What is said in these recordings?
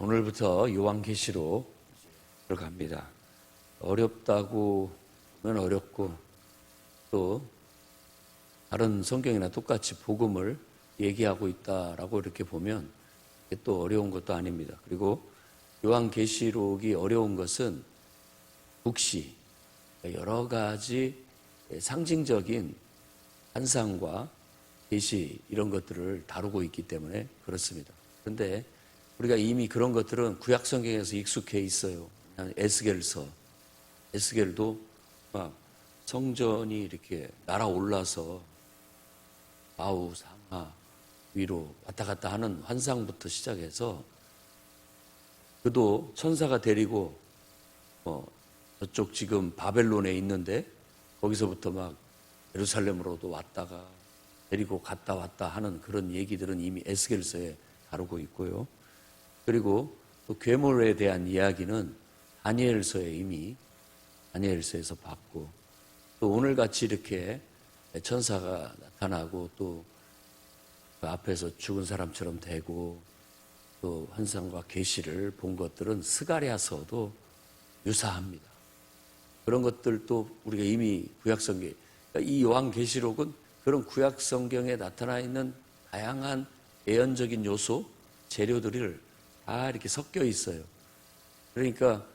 오늘부터 요한계시록 들어갑니다. 어렵다고 하면 어렵고 또 다른 성경이나 똑같이 복음을 얘기하고 있다라고 이렇게 보면 이게 또 어려운 것도 아닙니다. 그리고 요한계시록이 어려운 것은 국시, 여러 가지 상징적인 환상과 계시 이런 것들을 다루고 있기 때문에 그렇습니다. 그런데 우리가 이미 그런 것들은 구약 성경에서 익숙해 있어요. 에스겔도 막 성전이 이렇게 날아올라서 좌우 상하 위로 왔다 갔다 하는 환상부터 시작해서 그도 천사가 데리고 저쪽 지금 바벨론에 있는데 거기서부터 막 예루살렘으로도 왔다가 데리고 갔다 왔다 하는 그런 얘기들은 이미 에스겔서에 다루고 있고요. 그리고 또 괴물에 대한 이야기는 다니엘서에 이미 다니엘서에서 봤고 또 오늘같이 이렇게 천사가 나타나고 또 그 앞에서 죽은 사람처럼 되고 또 환상과 계시를 본 것들은 스가랴서도 유사합니다. 그런 것들도 우리가 이미 구약성경, 그러니까 이 요한계시록은 그런 구약성경에 나타나 있는 다양한 예언적인 요소, 재료들을 다 이렇게 섞여 있어요. 그러니까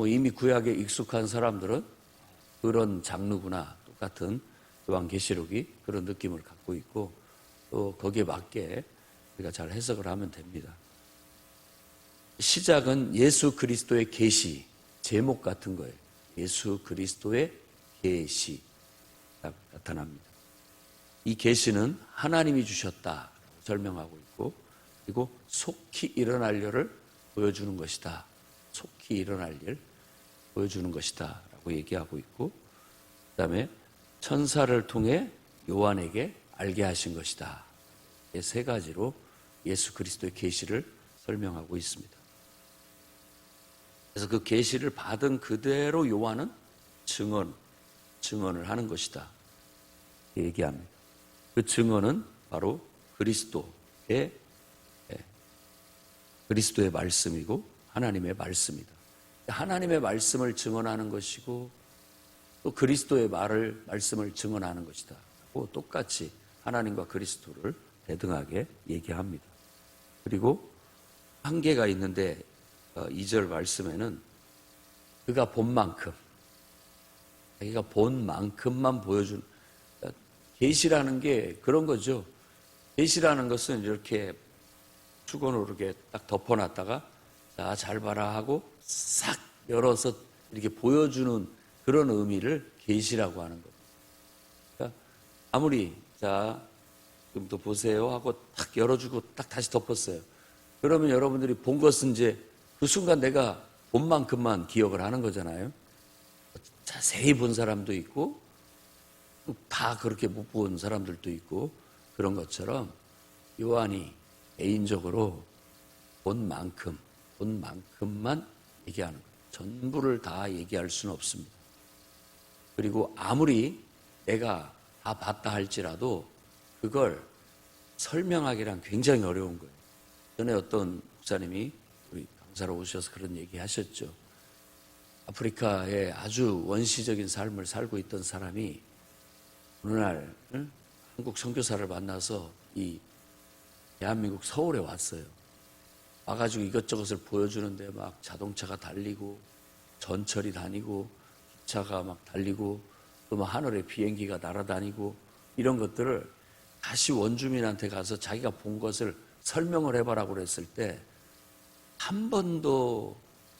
이미 구약에 익숙한 사람들은 그런 장르구나, 똑같은 요한계시록이 그런 느낌을 갖고 있고 또 거기에 맞게 우리가 잘 해석을 하면 됩니다. 시작은 예수 그리스도의 계시, 제목 같은 거예요. 예수 그리스도의 계시 나타납니다. 이 계시는 하나님이 주셨다 설명하고 있고 그리고 속히 일어날 일을 보여주는 것이다. 속히 일어날 일 보여주는 것이다 라고 얘기하고 있고 그 다음에 천사를 통해 요한에게 알게 하신 것이다. 이 세 가지로 예수 그리스도의 계시를 설명하고 있습니다. 그래서 그 계시를 받은 그대로 요한은 증언을 하는 것이다. 얘기합니다. 그 증언은 바로 그리스도의 말씀이고 하나님의 말씀이다. 하나님의 말씀을 증언하는 것이고 또 그리스도의 말씀을 증언하는 것이다. 똑같이 하나님과 그리스도를 대등하게 얘기합니다. 그리고 한계가 있는데 2절 말씀에는 그가 본 만큼 자기가 본 만큼만 보여준 계시라는 게 그런 거죠. 계시라는 것은 이렇게 수건으로 이렇게 딱 덮어놨다가 자, 잘 봐라 하고 싹 열어서 이렇게 보여주는 그런 의미를 계시라고 하는 거예요. 그러니까 아무리 자 지금부터 보세요 하고 딱 열어주고 딱 다시 덮었어요. 그러면 여러분들이 본 것은 이제 그 순간 내가 본 만큼만 기억을 하는 거잖아요. 자세히 본 사람도 있고 다 그렇게 못 본 사람들도 있고 그런 것처럼 요한이 개인적으로 본 만큼만 얘기하는 거예요. 전부를 다 얘기할 수는 없습니다. 그리고 아무리 내가 다 봤다 할지라도 그걸 설명하기란 굉장히 어려운 거예요. 전에 어떤 목사님이 우리 강사로 오셔서 그런 얘기 하셨죠. 아프리카에 아주 원시적인 삶을 살고 있던 사람이 어느 날 한국 선교사를 만나서 이 대한민국 서울에 왔어요. 와가지고 이것저것을 보여주는데 막 자동차가 달리고 전철이 다니고 기차가 막 달리고 또 막 하늘에 비행기가 날아다니고 이런 것들을 다시 원주민한테 가서 자기가 본 것을 설명을 해봐라고 그랬을 때 한 번도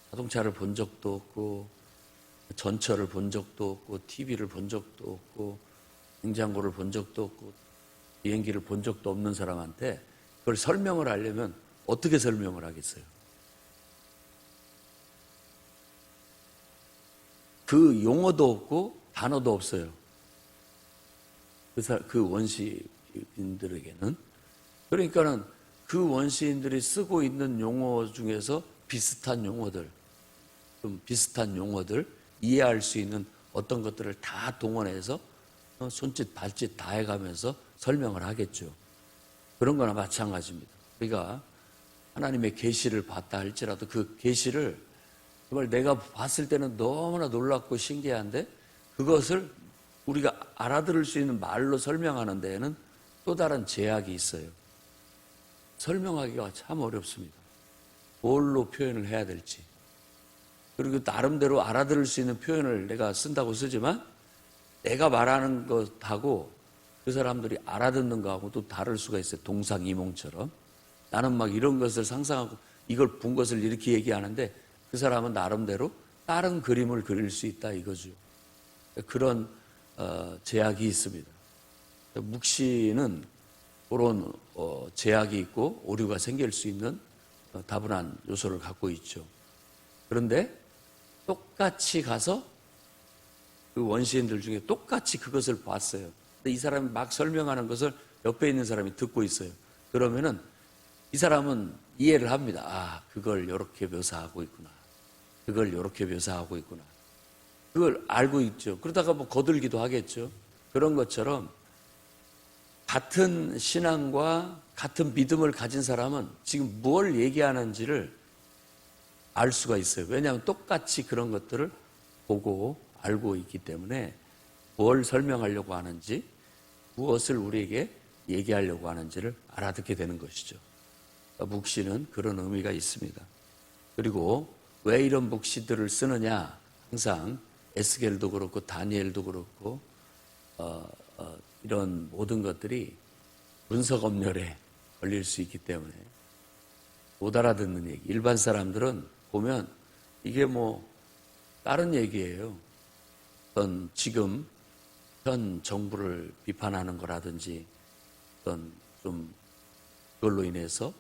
자동차를 본 적도 없고 전철을 본 적도 없고 TV를 본 적도 없고 냉장고를 본 적도 없고 비행기를 본 적도 없는 사람한테 그걸 설명을 하려면 어떻게 설명을 하겠어요? 그 용어도 없고 단어도 없어요. 그 원시인들에게는. 그러니까는 그 원시인들이 쓰고 있는 용어 중에서 비슷한 용어들, 이해할 수 있는 어떤 것들을 다 동원해서 손짓, 발짓 다 해가면서 설명을 하겠죠. 그런 거나 마찬가지입니다. 우리가 하나님의 계시를 봤다 할지라도 그 계시를 정말 내가 봤을 때는 너무나 놀랍고 신기한데 그것을 우리가 알아들을 수 있는 말로 설명하는 데에는 또 다른 제약이 있어요. 설명하기가 참 어렵습니다. 뭘로 표현을 해야 될지. 그리고 나름대로 알아들을 수 있는 표현을 내가 쓴다고 쓰지만 내가 말하는 것하고 그 사람들이 알아듣는 거하고 또 다를 수가 있어요. 동상이몽처럼. 나는 막 이런 것을 상상하고 이걸 본 것을 이렇게 얘기하는데 그 사람은 나름대로 다른 그림을 그릴 수 있다 이거죠. 그런 제약이 있습니다. 묵시는 그런 제약이 있고 오류가 생길 수 있는 다분한 요소를 갖고 있죠. 그런데 똑같이 가서 그 원시인들 중에 똑같이 그것을 봤어요. 근데 이 사람이 막 설명하는 것을 옆에 있는 사람이 듣고 있어요. 그러면은 이 사람은 이해를 합니다. 아, 그걸 이렇게 묘사하고 있구나. 그걸 이렇게 묘사하고 있구나. 그걸 알고 있죠. 그러다가 뭐 거들기도 하겠죠. 그런 것처럼 같은 신앙과 같은 믿음을 가진 사람은 지금 뭘 얘기하는지를 알 수가 있어요. 왜냐하면 똑같이 그런 것들을 보고 알고 있기 때문에 뭘 설명하려고 하는지 무엇을 우리에게 얘기하려고 하는지를 알아듣게 되는 것이죠. 묵시는 그런 의미가 있습니다. 그리고 왜 이런 묵시들을 쓰느냐? 항상 에스겔도 그렇고 다니엘도 그렇고 이런 모든 것들이 문서검열에 걸릴 수 있기 때문에 못 알아듣는 얘기. 일반 사람들은 보면 이게 뭐 다른 얘기예요. 어떤 지금 현 정부를 비판하는 거라든지 어떤 좀 그걸로 인해서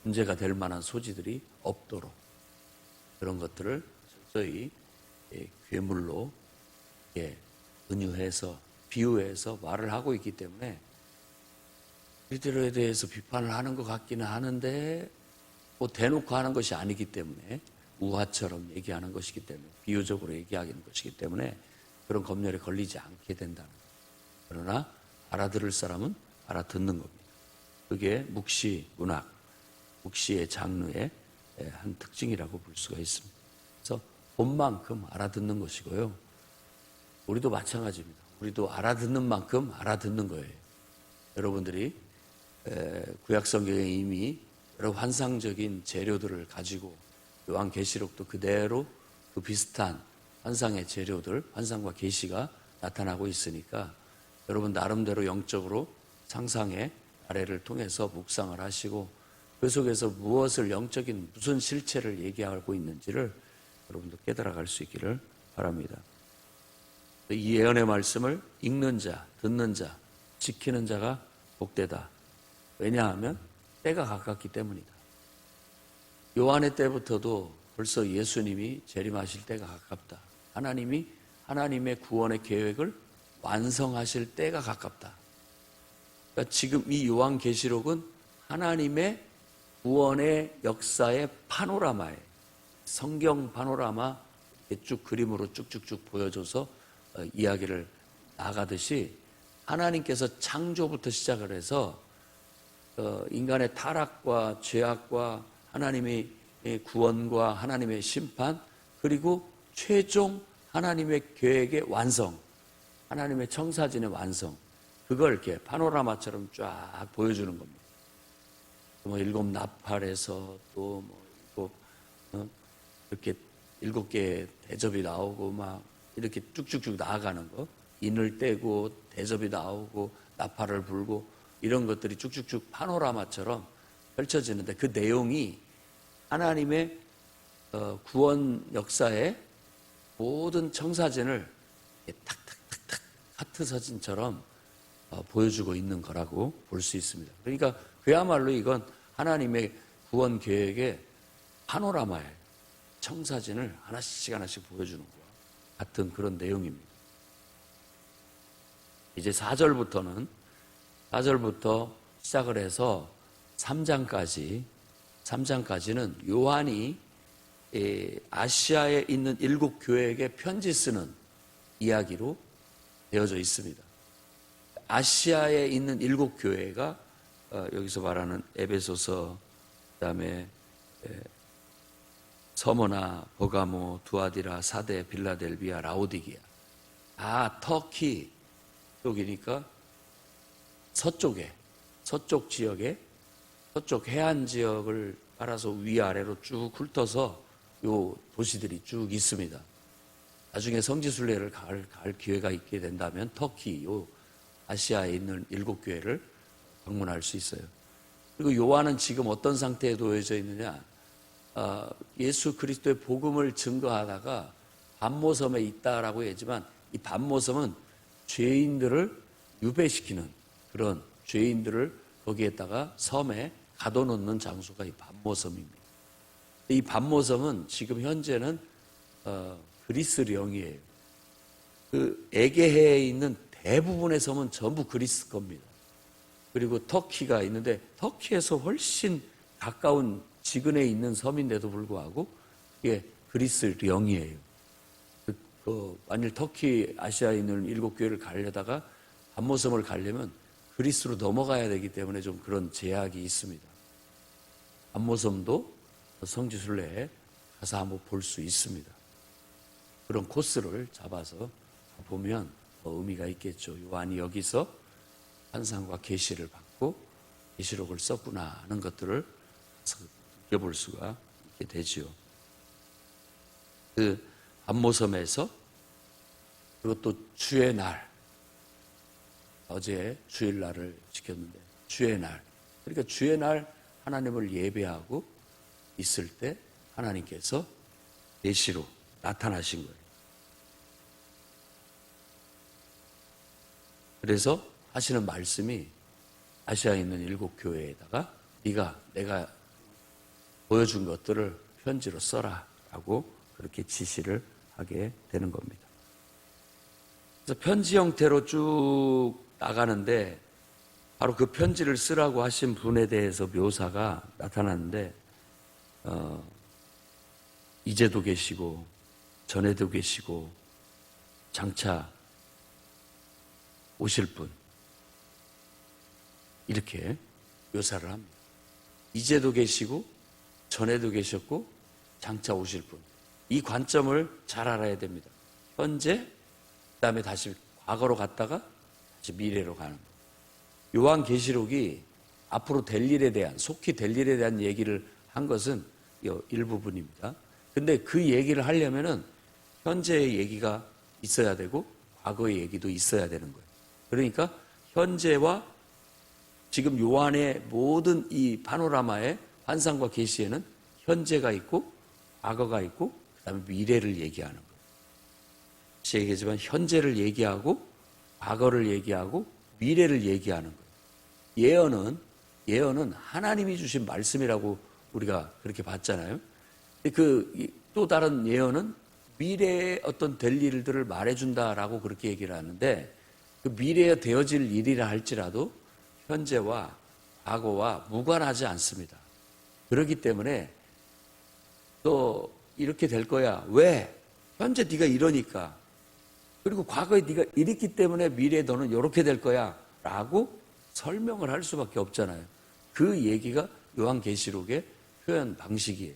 문제가 될 만한 소지들이 없도록 그런 것들을 철저히 괴물로 은유해서 비유해서 말을 하고 있기 때문에 이들에 대해서 비판을 하는 것 같기는 하는데 뭐 대놓고 하는 것이 아니기 때문에 우화처럼 얘기하는 것이기 때문에 비유적으로 얘기하는 것이기 때문에 그런 검열에 걸리지 않게 된다는 거예요. 그러나 알아들을 사람은 알아듣는 겁니다. 그게 묵시 문학, 묵시의 장르의 한 특징이라고 볼 수가 있습니다. 그래서 본 만큼 알아듣는 것이고요. 우리도 마찬가지입니다. 우리도 알아듣는 만큼 알아듣는 거예요. 여러분들이 구약 성경에 이미 여러 환상적인 재료들을 가지고 요한계시록도 그대로 그 비슷한 환상의 재료들, 환상과 계시가 나타나고 있으니까 여러분 나름대로 영적으로 상상의 아래를 통해서 묵상을 하시고 그 속에서 무엇을 영적인 무슨 실체를 얘기하고 있는지를 여러분도 깨달아갈 수 있기를 바랍니다. 이 예언의 말씀을 읽는 자, 듣는 자, 지키는 자가 복되다. 왜냐하면 때가 가깝기 때문이다. 요한의 때부터도 벌써 예수님이 재림하실 때가 가깝다. 하나님이 하나님의 구원의 계획을 완성하실 때가 가깝다. 그러니까 지금 이 요한계시록은 하나님의 구원의 역사의 파노라마에 성경 파노라마 쭉 그림으로 쭉쭉쭉 보여줘서 이야기를 나가듯이 하나님께서 창조부터 시작을 해서 인간의 타락과 죄악과 하나님의 구원과 하나님의 심판 그리고 최종 하나님의 계획의 완성, 하나님의 청사진의 완성 그걸 이렇게 파노라마처럼 쫙 보여주는 겁니다. 뭐 7 나팔에서 또 뭐 이렇게 7개의 대접이 나오고 막 이렇게 쭉쭉쭉 나아가는 거 인을 떼고 대접이 나오고 나팔을 불고 이런 것들이 쭉쭉쭉 파노라마처럼 펼쳐지는데 그 내용이 하나님의 구원 역사의 모든 청사진을 탁탁탁탁 하트 사진처럼 보여주고 있는 거라고 볼 수 있습니다. 그러니까 그야말로 이건 하나님의 구원 계획의 파노라마의 청사진을 하나씩 하나씩 보여주는 것과 같은 그런 내용입니다. 이제 4절부터 시작을 해서 3장까지는 요한이 아시아에 있는 7 교회에게 편지 쓰는 이야기로 되어져 있습니다. 아시아에 있는 7 교회가 여기서 말하는 에베소서, 그다음에 서머나, 버가모, 두아디라, 사데, 빌라델비아, 라오디게아. 다 터키 쪽이니까 서쪽 지역에, 서쪽 해안 지역을 따라서 위아래로 쭉 훑어서 요 도시들이 쭉 있습니다. 나중에 성지순례를 갈 기회가 있게 된다면 터키, 요 아시아에 있는 7교회를 방문할 수 있어요. 그리고 요한은 지금 어떤 상태에 놓여져 있느냐? 예수 그리스도의 복음을 증거하다가 반모섬에 있다라고 했지만, 이 반모섬은 죄인들을 유배시키는 그런 죄인들을 거기에다가 섬에 가둬놓는 장소가 이 반모섬입니다. 이 반모섬은 지금 현재는 그리스령이에요. 그 에게해에 있는 대부분의 섬은 전부 그리스 겁니다. 그리고 터키가 있는데 터키에서 훨씬 가까운 지근에 있는 섬인데도 불구하고 이게 그리스령이에요. 만일 터키 아시아에 있는 7교회를 가려다가 반모섬을 가려면 그리스로 넘어가야 되기 때문에 좀 그런 제약이 있습니다. 반모섬도 성지순례에 가서 한번 볼 수 있습니다. 그런 코스를 잡아서 보면 더 의미가 있겠죠. 요한이 여기서 환상과 계시를 받고 계시록을 썼구나 하는 것들을 느껴볼 수가 있게 되지요. 그 반모섬에서, 그리고 또 주의 날, 어제 주일날을 지켰는데 주의 날, 그러니까 주의 날 하나님을 예배하고 있을 때 하나님께서 계시로 나타나신 거예요. 그래서 하시는 말씀이 아시아에 있는 7교회에다가 내가 보여준 것들을 편지로 써라 라고 그렇게 지시를 하게 되는 겁니다. 그래서 편지 형태로 쭉 나가는데 바로 그 편지를 쓰라고 하신 분에 대해서 묘사가 나타나는데 이제도 계시고 전에도 계시고 장차 오실 분, 이렇게 묘사를 합니다. 이제도 계시고 전에도 계셨고 장차 오실 분, 이 관점을 잘 알아야 됩니다. 현재, 그 다음에 다시 과거로 갔다가 다시 미래로 가는 거예요. 요한계시록이 앞으로 될 일에 대한, 속히 될 일에 대한 얘기를 한 것은 이 일부분입니다. 근데 그 얘기를 하려면은 현재의 얘기가 있어야 되고 과거의 얘기도 있어야 되는 거예요. 그러니까 현재와 지금 요한의 모든 이 파노라마의 환상과 계시에는 현재가 있고 과거가 있고 그다음에 미래를 얘기하는 거예요. 다시 얘기하지만 현재를 얘기하고 과거를 얘기하고 미래를 얘기하는 거예요. 예언은 하나님이 주신 말씀이라고 우리가 그렇게 봤잖아요. 그 또 다른 예언은 미래의 어떤 될 일들을 말해준다라고 그렇게 얘기를 하는데, 그 미래에 되어질 일이라 할지라도 현재와 과거와 무관하지 않습니다. 그렇기 때문에 또 이렇게 될 거야. 왜? 현재 네가 이러니까. 그리고 과거에 네가 이랬기 때문에 미래에 너는 이렇게 될 거야 라고 설명을 할 수밖에 없잖아요. 그 얘기가 요한계시록의 표현 방식이에요.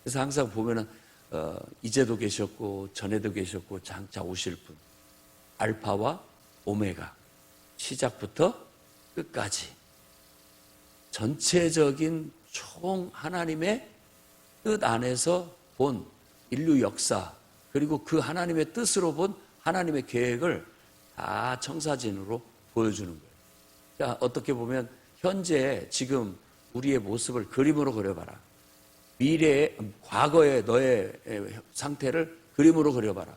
그래서 항상 보면은 이제도 계셨고 전에도 계셨고 장차 오실 분, 알파와 오메가, 시작부터 끝까지 전체적인 총 하나님의 뜻 안에서 본 인류 역사, 그리고 그 하나님의 뜻으로 본 하나님의 계획을 다 청사진으로 보여주는 거예요. 그러니까 어떻게 보면 현재 지금 우리의 모습을 그림으로 그려봐라. 과거의 너의 상태를 그림으로 그려봐라.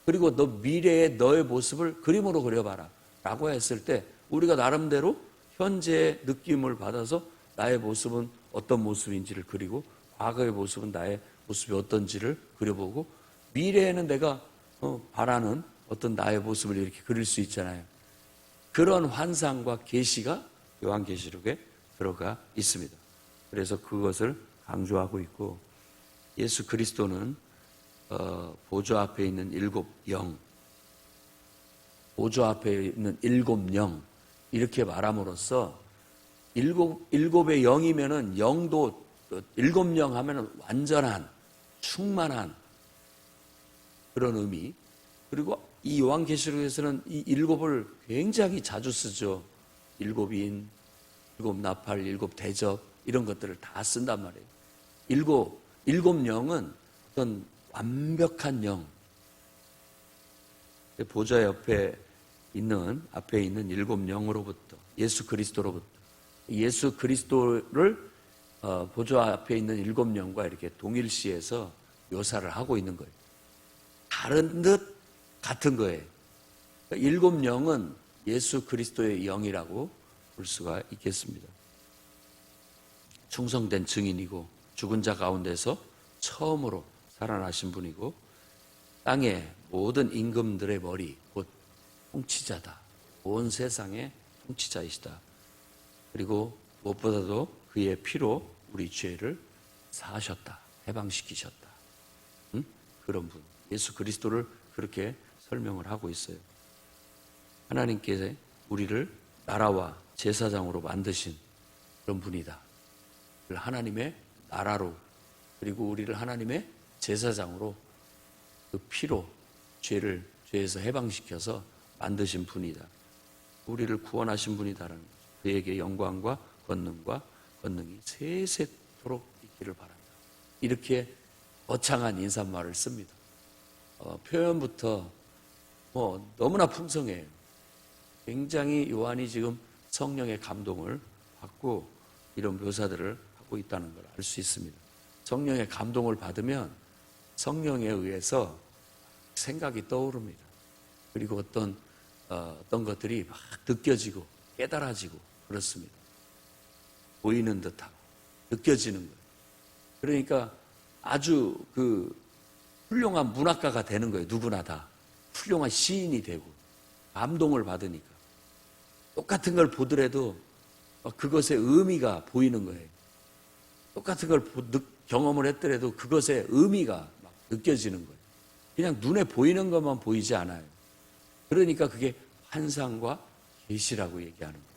그리고 너 미래의 너의 모습을 그림으로 그려봐라 라고 했을 때 우리가 나름대로 현재의 느낌을 받아서 나의 모습은 어떤 모습인지를 그리고 과거의 모습은 나의 모습이 어떤지를 그려보고 미래에는 내가 바라는 어떤 나의 모습을 이렇게 그릴 수 있잖아요. 그런 환상과 계시가 요한계시록에 들어가 있습니다. 그래서 그것을 강조하고 있고, 예수 그리스도는 보좌 앞에 있는 7영, 보좌 앞에 있는 7영 이렇게 말함으로써 일곱의 영이면은 영도 또 일곱 영 하면 완전한, 충만한 그런 의미. 그리고 이 요한계시록에서는 이 일곱을 굉장히 자주 쓰죠. 일곱인, 일곱 나팔, 일곱 대접 이런 것들을 다 쓴단 말이에요. 일곱 영은 어떤 완벽한 영. 보좌 앞에 있는 일곱 영으로부터, 예수 그리스도로부터, 예수 그리스도를 보좌 앞에 있는 일곱 영과 이렇게 동일시해서 묘사를 하고 있는 거예요. 다른 듯 같은 거예요. 그러니까 일곱 영은 예수 그리스도의 영이라고 볼 수가 있겠습니다. 충성된 증인이고 죽은 자 가운데서 처음으로 살아나신 분이고 땅의 모든 임금들의 머리, 곧 통치자다. 온 세상의 통치자이시다. 그리고 무엇보다도 그의 피로 우리 죄를 사하셨다. 해방시키셨다. 그런 분. 예수 그리스도를 그렇게 설명을 하고 있어요. 하나님께서 우리를 나라와 제사장으로 만드신 그런 분이다. 하나님의 나라로, 그리고 우리를 하나님의 제사장으로 그 피로 죄에서 해방시켜서 만드신 분이다. 우리를 구원하신 분이다라는 거죠. 그에게 영광과 권능이 세세토록 있기를 바란다. 이렇게 거창한 인사말을 씁니다. 표현부터 너무나 풍성해요. 굉장히 요한이 지금 성령의 감동을 받고 이런 묘사들을 하고 있다는 걸 알 수 있습니다. 성령의 감동을 받으면 성령에 의해서 생각이 떠오릅니다. 그리고 어떤 것들이 막 느껴지고 깨달아지고 그렇습니다. 보이는 듯하고 느껴지는 거예요. 그러니까 아주 훌륭한 문학가가 되는 거예요. 누구나 다. 훌륭한 시인이 되고 감동을 받으니까. 똑같은 걸 보더라도 그것의 의미가 보이는 거예요. 똑같은 걸 경험을 했더라도 그것의 의미가 막 느껴지는 거예요. 그냥 눈에 보이는 것만 보이지 않아요. 그러니까 그게 환상과 계시라고 얘기하는 거예요.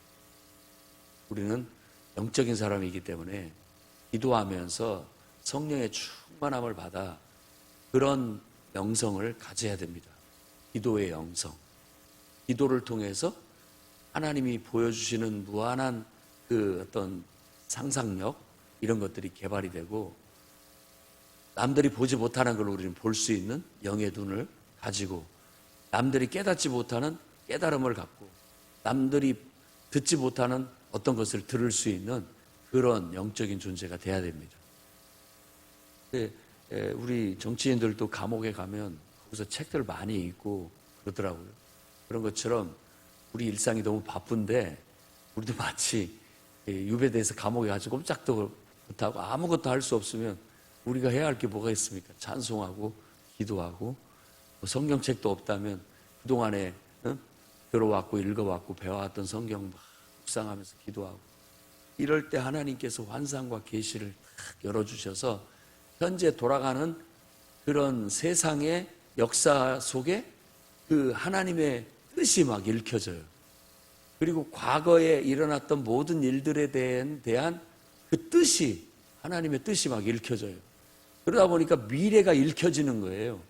우리는 영적인 사람이기 때문에 기도하면서 성령의 충만함을 받아 그런 영성을 가져야 됩니다. 기도의 영성. 기도를 통해서 하나님이 보여주시는 무한한 어떤 상상력 이런 것들이 개발이 되고 남들이 보지 못하는 걸 우리는 볼 수 있는 영의 눈을 가지고 남들이 깨닫지 못하는 깨달음을 갖고 남들이 듣지 못하는 어떤 것을 들을 수 있는 그런 영적인 존재가 돼야 됩니다. 우리 정치인들도 감옥에 가면 거기서 책들 많이 읽고 그러더라고요. 그런 것처럼 우리 일상이 너무 바쁜데 우리도 마치 유배돼서 감옥에 가서 꼼짝도 못하고 아무것도 할 수 없으면 우리가 해야 할 게 뭐가 있습니까? 찬송하고 기도하고 성경책도 없다면 그동안에 들어왔고 읽어왔고 배워왔던 성경 막 묵상하면서 기도하고 이럴 때 하나님께서 환상과 계시를 열어주셔서 현재 돌아가는 그런 세상의 역사 속에 그 하나님의 뜻이 막 읽혀져요. 그리고 과거에 일어났던 모든 일들에 대한 그 뜻이 하나님의 뜻이 막 읽혀져요. 그러다 보니까 미래가 읽혀지는 거예요.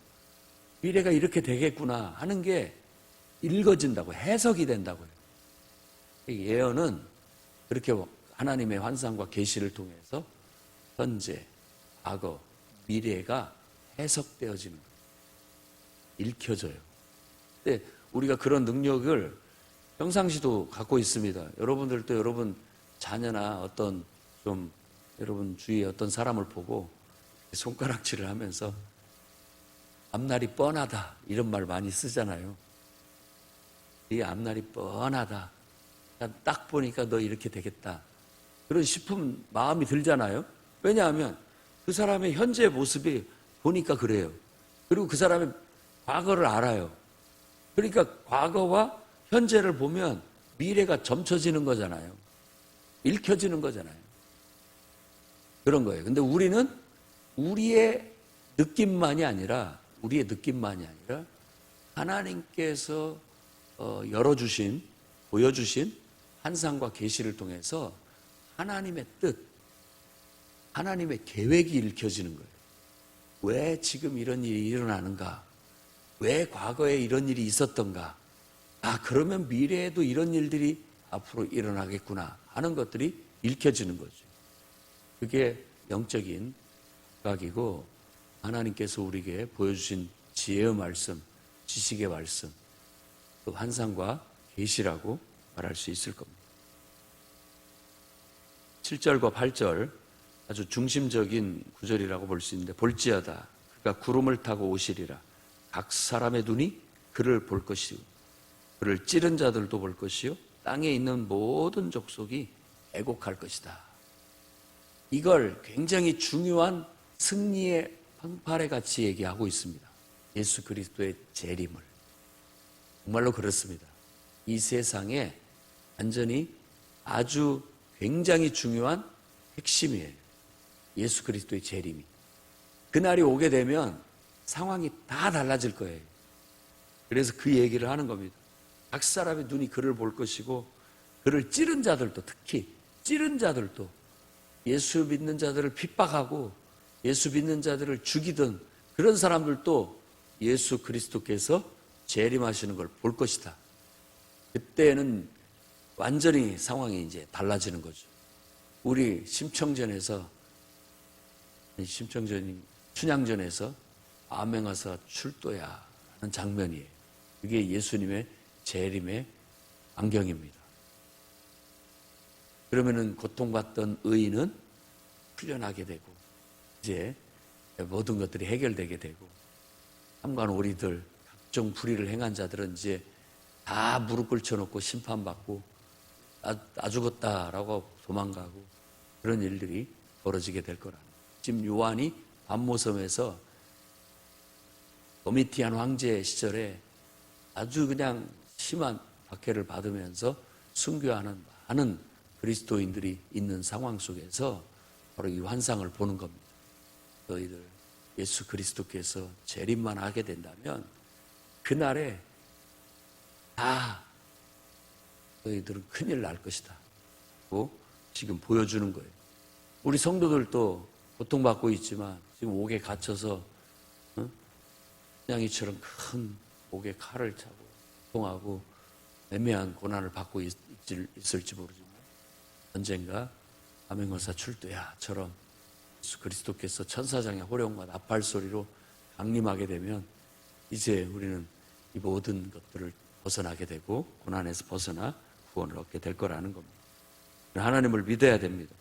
미래가 이렇게 되겠구나 하는 게 읽어진다고 해석이 된다고요. 예언은 그렇게 하나님의 환상과 계시를 통해서 현재, 과거, 미래가 해석되어지는 거예요. 읽혀져요. 근데 우리가 그런 능력을 평상시도 갖고 있습니다. 여러분들도 여러분 자녀나 어떤 좀 여러분 주위에 어떤 사람을 보고 손가락질을 하면서 앞날이 뻔하다 이런 말 많이 쓰잖아요. 이 앞날이 뻔하다. 딱 보니까 너 이렇게 되겠다. 그런 싶은 마음이 들잖아요. 왜냐하면 그 사람의 현재 모습이 보니까 그래요. 그리고 그 사람의 과거를 알아요. 그러니까 과거와 현재를 보면 미래가 점쳐지는 거잖아요. 읽혀지는 거잖아요. 그런 거예요. 근데 우리는 우리의 느낌만이 아니라 하나님께서 열어주신, 보여주신 환상과 계시를 통해서 하나님의 뜻, 하나님의 계획이 읽혀지는 거예요. 왜 지금 이런 일이 일어나는가? 왜 과거에 이런 일이 있었던가? 아, 그러면 미래에도 이런 일들이 앞으로 일어나겠구나 하는 것들이 읽혀지는 거죠. 그게 영적인 각이고 하나님께서 우리에게 보여주신 지혜의 말씀, 지식의 말씀, 그 환상과 계시라고 말할 수 있을 겁니다. 7절과 8절 아주 중심적인 구절이라고 볼 수 있는데, 볼지어다 그가 구름을 타고 오시리라. 각 사람의 눈이 그를 볼 것이요 그를 찌른 자들도 볼 것이요 땅에 있는 모든 족속이 애곡할 것이다. 이걸 굉장히 중요한 승리의 방파레 같이 얘기하고 있습니다. 예수 그리스도의 재림을. 정말로 그렇습니다. 이 세상에 완전히 아주 굉장히 중요한 핵심이에요. 예수 그리스도의 재림이. 그날이 오게 되면 상황이 다 달라질 거예요. 그래서 그 얘기를 하는 겁니다. 각 사람의 눈이 그를 볼 것이고 그를 찌른 자들도, 특히 찌른 자들도, 예수 믿는 자들을 핍박하고 예수 믿는 자들을 죽이던 그런 사람들도 예수 그리스도께서 재림하시는 걸 볼 것이다. 그때는 완전히 상황이 이제 달라지는 거죠. 우리 춘향전에서 암행어사 출도야 하는 장면이에요. 그게 예수님의 재림의 안경입니다. 그러면은 고통받던 의인은 풀려나게 되고 이제 모든 것들이 해결되게 되고, 한간 우리들 각종 불의를 행한 자들은 이제 다 무릎 꿇혀놓고 심판받고 나 죽었다라고 도망가고 그런 일들이 벌어지게 될 거라. 지금 요한이 반모섬에서 도미티안 황제 시절에 아주 그냥 심한 박해를 받으면서 순교하는 많은 그리스도인들이 있는 상황 속에서 바로 이 환상을 보는 겁니다. 너희들 예수 그리스도께서 재림만 하게 된다면 그날에 다 너희들은 큰일 날 것이다 고 지금 보여주는 거예요. 우리 성도들도 고통받고 있지만 지금 옥에 갇혀서 춘향이처럼 큰 옥에 칼을 차고 고통하고 애매한 고난을 받고 있을지 모르지만 언젠가 암행어사 출두야처럼 예수 그리스도께서 천사장의 호령과 나팔 소리로 강림하게 되면 이제 우리는 이 모든 것들을 벗어나게 되고 고난에서 벗어나 구원을 얻게 될 거라는 겁니다. 하나님을 믿어야 됩니다.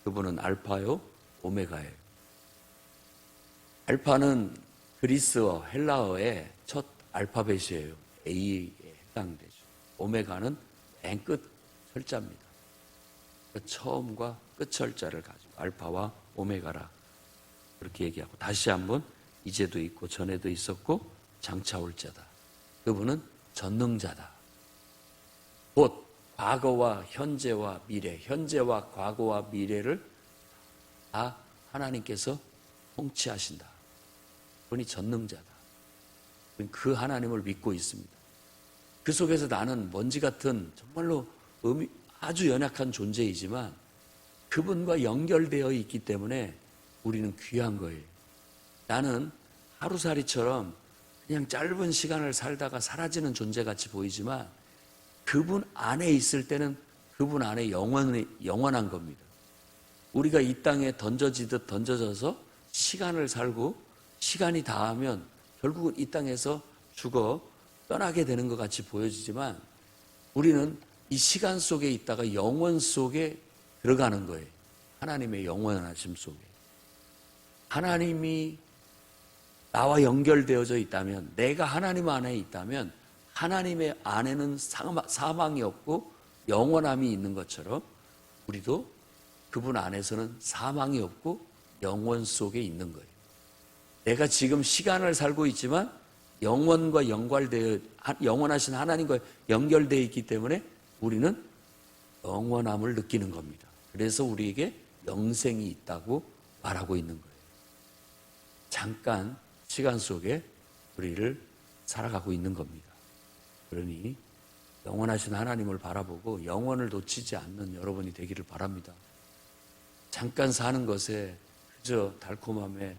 그분은 알파요 오메가예요. 알파는 그리스어 헬라어의 첫 알파벳이에요. A에 해당되죠. 오메가는 맨 끝 철자입니다. 그 처음과 끝 철자를 가지고 알파와 오메가라 그렇게 얘기하고, 다시 한번 이제도 있고 전에도 있었고 장차 올 자다. 그분은 전능자다. 곧 과거와 현재와 미래, 현재와 과거와 미래를 다 하나님께서 통치하신다. 그분이 전능자다. 그 하나님을 믿고 있습니다. 그 속에서 나는 먼지 같은 정말로 아주 연약한 존재이지만 그분과 연결되어 있기 때문에 우리는 귀한 거예요. 나는 하루살이처럼 그냥 짧은 시간을 살다가 사라지는 존재같이 보이지만 그분 안에 있을 때는 그분 안에 영원한 겁니다. 우리가 이 땅에 던져지듯 던져져서 시간을 살고 시간이 다하면 결국은 이 땅에서 죽어 떠나게 되는 것 같이 보여지지만 우리는 이 시간 속에 있다가 영원 속에 들어가는 거예요. 하나님의 영원하심 속에. 하나님이 나와 연결되어져 있다면, 내가 하나님 안에 있다면 하나님의 안에는 사망이 없고 영원함이 있는 것처럼 우리도 그분 안에서는 사망이 없고 영원 속에 있는 거예요. 내가 지금 시간을 살고 있지만 영원과 영원하신 하나님과 연결되어 있기 때문에 우리는 영원함을 느끼는 겁니다. 그래서 우리에게 영생이 있다고 말하고 있는 거예요. 잠깐 시간 속에 우리를 살아가고 있는 겁니다. 그러니 영원하신 하나님을 바라보고 영원을 놓치지 않는 여러분이 되기를 바랍니다. 잠깐 사는 것에 그저 달콤함에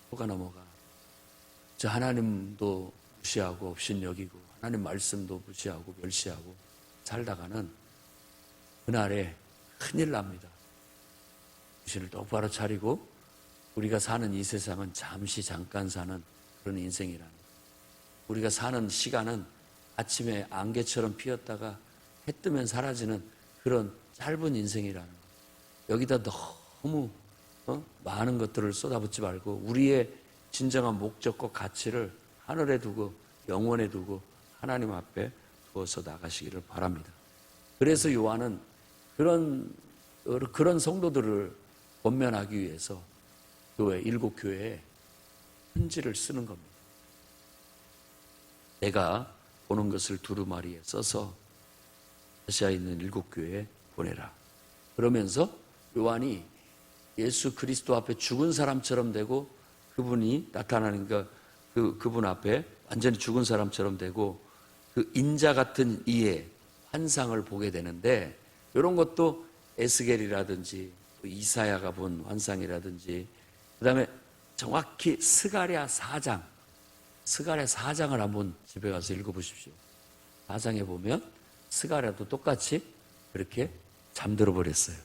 속아 넘어가. 저 하나님도 무시하고 업신여기고 하나님 말씀도 무시하고 멸시하고 살다가는 그날에 큰일 납니다. 정신을 똑바로 차리고 우리가 사는 이 세상은 잠시 잠깐 사는 그런 인생이라는 거예요. 우리가 사는 시간은 아침에 안개처럼 피었다가 해 뜨면 사라지는 그런 짧은 인생이라는 거예요. 여기다 너무 많은 것들을 쏟아붓지 말고 우리의 진정한 목적과 가치를 하늘에 두고 영원에 두고 하나님 앞에 두어서 나가시기를 바랍니다. 그래서 요한은 그런 성도들을 권면하기 위해서 일곱 교회에 편지를 쓰는 겁니다. 내가 보는 것을 두루마리에 써서 아시아에 있는 일곱 교회에 보내라. 그러면서 요한이 예수 그리스도 앞에 죽은 사람처럼 되고 그분이 나타나니까 그분 앞에 완전히 죽은 사람처럼 되고 그 인자 같은 이의 환상을 보게 되는데 이런 것도 에스겔이라든지 이사야가 본 환상이라든지 그 다음에 정확히 스가랴 4장을 한번 집에 가서 읽어보십시오. 4장에 보면 스가랴도 똑같이 그렇게 잠들어 버렸어요.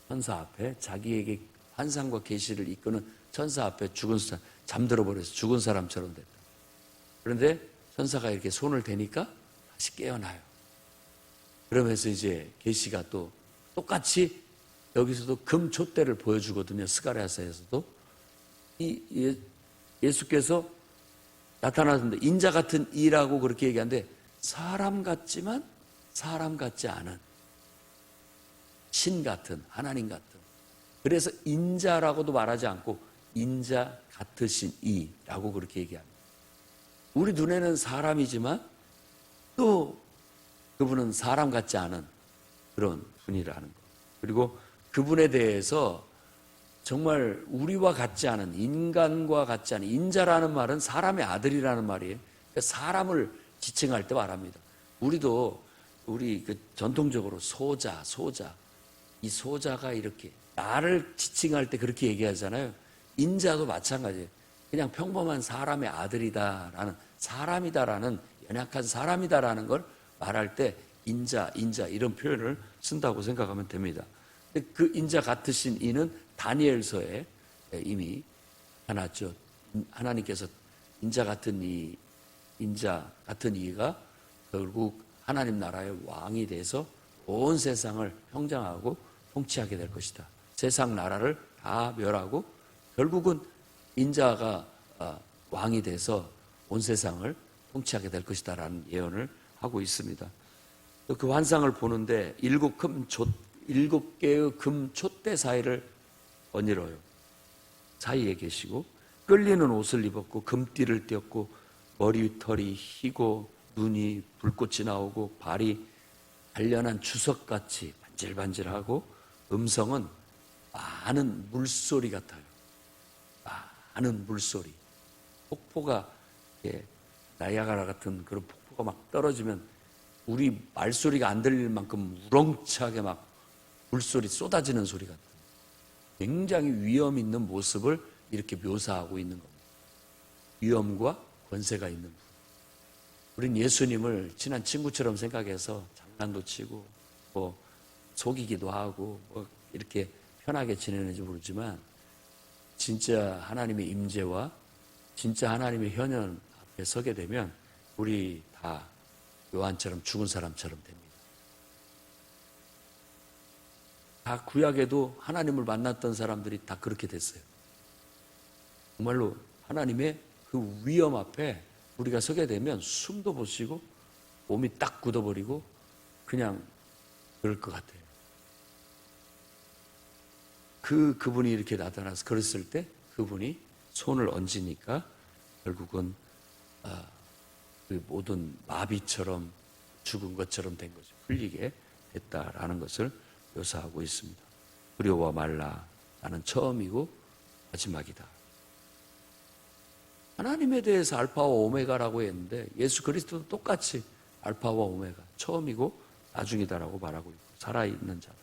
천사 앞에 자기에게 환상과 계시를 이끄는 천사 앞에 잠들어 버려서 죽은 사람처럼 됐다. 그런데 천사가 이렇게 손을 대니까 다시 깨어나요. 그러면서 이제 계시가 또 똑같이 여기서도 금촛대를 보여주거든요. 스가랴서에서도 예수께서 나타나는데 인자 같은 이라고 그렇게 얘기하는데 사람 같지만 사람 같지 않은 신 같은 하나님 같은 그래서 인자라고도 말하지 않고 인자 같으신 이라고 그렇게 얘기합니다. 우리 눈에는 사람이지만 또 그분은 사람 같지 않은 그런 분이라는 것. 그리고 그분에 대해서 정말 우리와 같지 않은 인간과 같지 않은 인자라는 말은 사람의 아들이라는 말이에요. 그러니까 사람을 지칭할 때 말합니다. 우리 전통적으로 소자 이 소자가 이렇게 나를 지칭할 때 그렇게 얘기하잖아요. 인자도 마찬가지예요. 그냥 평범한 사람의 아들이다라는 사람이다라는 연약한 사람이다라는 걸 말할 때 인자 이런 표현을 쓴다고 생각하면 됩니다. 그 인자 같으신 이는 다니엘서에 이미 나타났죠. 하나님께서 인자 같은 이가 결국 하나님 나라의 왕이 돼서 온 세상을 평정하고 통치하게 될 것이다. 세상 나라를 다 멸하고 결국은 인자가 왕이 돼서 온 세상을 통치하게 될 것이다 라는 예언을 하고 있습니다. 그 환상을 보는데 일곱 개의 금 촛대 사이를 거닐어요. 사이에 계시고 끌리는 옷을 입었고 금띠를 띄었고 머리털이 희고 눈이 불꽃이 나오고 발이 단련한 주석같이 반질반질하고 음성은 많은 물소리 같아요. 많은 물소리. 폭포가 나이아가라 같은 그런 폭포가 막 떨어지면 우리 말소리가 안 들릴 만큼 우렁차게 막 물소리 쏟아지는 소리 같아요. 굉장히 위험 있는 모습을 이렇게 묘사하고 있는 겁니다. 위험과 권세가 있는 분. 우린 예수님을 친한 친구처럼 생각해서 장난도 치고 뭐 속이기도 하고 뭐 이렇게 편하게 지내는지 모르지만 진짜 하나님의 임재와 진짜 하나님의 현현 앞에 서게 되면 우리 다 요한처럼 죽은 사람처럼 됩니다. 다 구약에도 하나님을 만났던 사람들이 다 그렇게 됐어요. 정말로 하나님의 그 위험 앞에 우리가 서게 되면 숨도 못 쉬고 몸이 딱 굳어버리고 그냥 그럴 것 같아요. 그분이 이렇게 나타나서 그랬을 때 그분이 손을 얹으니까 결국은 그 모든 마비처럼 죽은 것처럼 된 것이 풀리게 됐다라는 것을 묘사하고 있습니다. 두려워 말라. 나는 처음이고 마지막이다. 하나님에 대해서 알파와 오메가라고 했는데 예수 그리스도도 똑같이 알파와 오메가, 처음이고 나중이다라고 말하고 있고 살아있는 자다.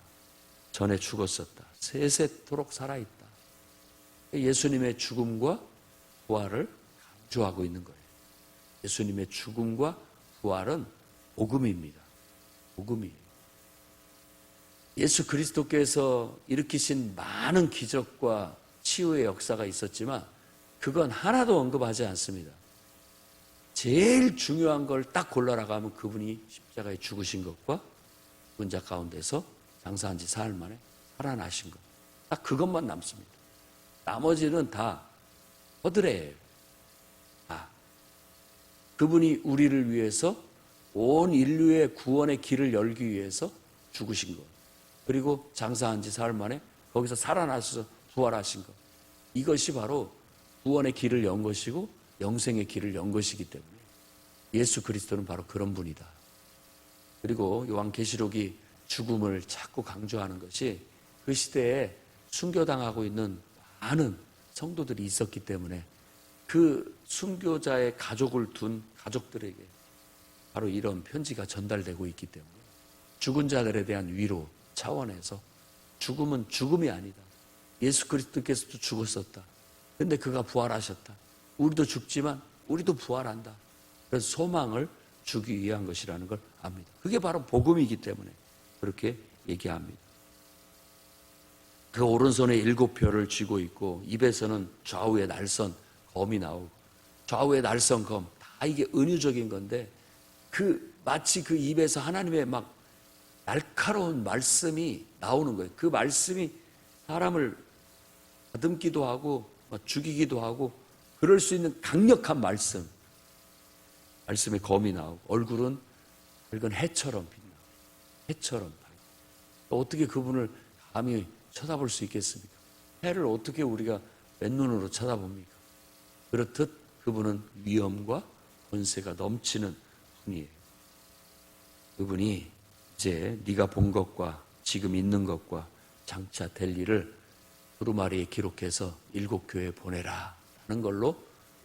전에 죽었었다. 세세토록 살아있다. 예수님의 죽음과 부활을 강조하고 있는 거예요. 예수님의 죽음과 부활은 복음입니다. 복음이에요. 예수 그리스도께서 일으키신 많은 기적과 치유의 역사가 있었지만 그건 하나도 언급하지 않습니다. 제일 중요한 걸 딱 골라나가면 그분이 십자가에 죽으신 것과 죽은 자 가운데서 장사한 지 사흘 만에 살아나신 것. 딱 그것만 남습니다. 나머지는 다 허드레예요. 그분이 우리를 위해서 온 인류의 구원의 길을 열기 위해서 죽으신 것. 그리고 장사한 지 사흘 만에 거기서 살아나셔서 부활하신 것. 이것이 바로 구원의 길을 연 것이고 영생의 길을 연 것이기 때문에 예수 그리스도는 바로 그런 분이다. 그리고 요한계시록이 죽음을 자꾸 강조하는 것이 그 시대에 순교당하고 있는 많은 성도들이 있었기 때문에 그 순교자의 가족을 둔 가족들에게 바로 이런 편지가 전달되고 있기 때문에 죽은 자들에 대한 위로 차원에서 죽음은 죽음이 아니다. 예수 그리스도께서도 죽었었다. 근데 그가 부활하셨다. 우리도 죽지만 우리도 부활한다. 그래서 소망을 주기 위한 것이라는 걸 압니다. 그게 바로 복음이기 때문에 그렇게 얘기합니다. 그 오른손에 7표를 쥐고 있고 입에서는 좌우에 날선 검이 나오고 좌우에 날선 검 다 이게 은유적인 건데 마치 그 입에서 하나님의 막 날카로운 말씀이 나오는 거예요. 그 말씀이 사람을 다듬기도 하고 죽이기도 하고 그럴 수 있는 강력한 말씀의 검이 나오고 얼굴은 밝은 해처럼 빛나고 해처럼 밝고 어떻게 그분을 감히 쳐다볼 수 있겠습니까? 해를 어떻게 우리가 맨눈으로 쳐다봅니까? 그렇듯 그분은 위엄과 권세가 넘치는 분이에요. 그분이 이제 네가 본 것과 지금 있는 것과 장차 될 일을 두루마리에 기록해서 7교회에 보내라 하는 걸로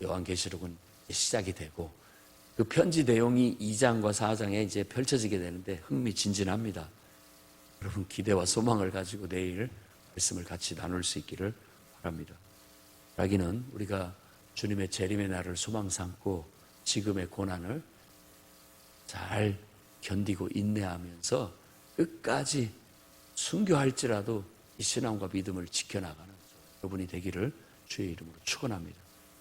요한계시록은 시작이 되고 그 편지 내용이 2장과 4장에 이제 펼쳐지게 되는데 흥미진진합니다. 여러분 기대와 소망을 가지고 내일 말씀을 같이 나눌 수 있기를 바랍니다. 라기는 우리가 주님의 재림의 날을 소망 삼고 지금의 고난을 잘 견디고 인내하면서 끝까지 순교할지라도 이 신앙과 믿음을 지켜나가는 여러분이 되기를 주의 이름으로 축원합니다.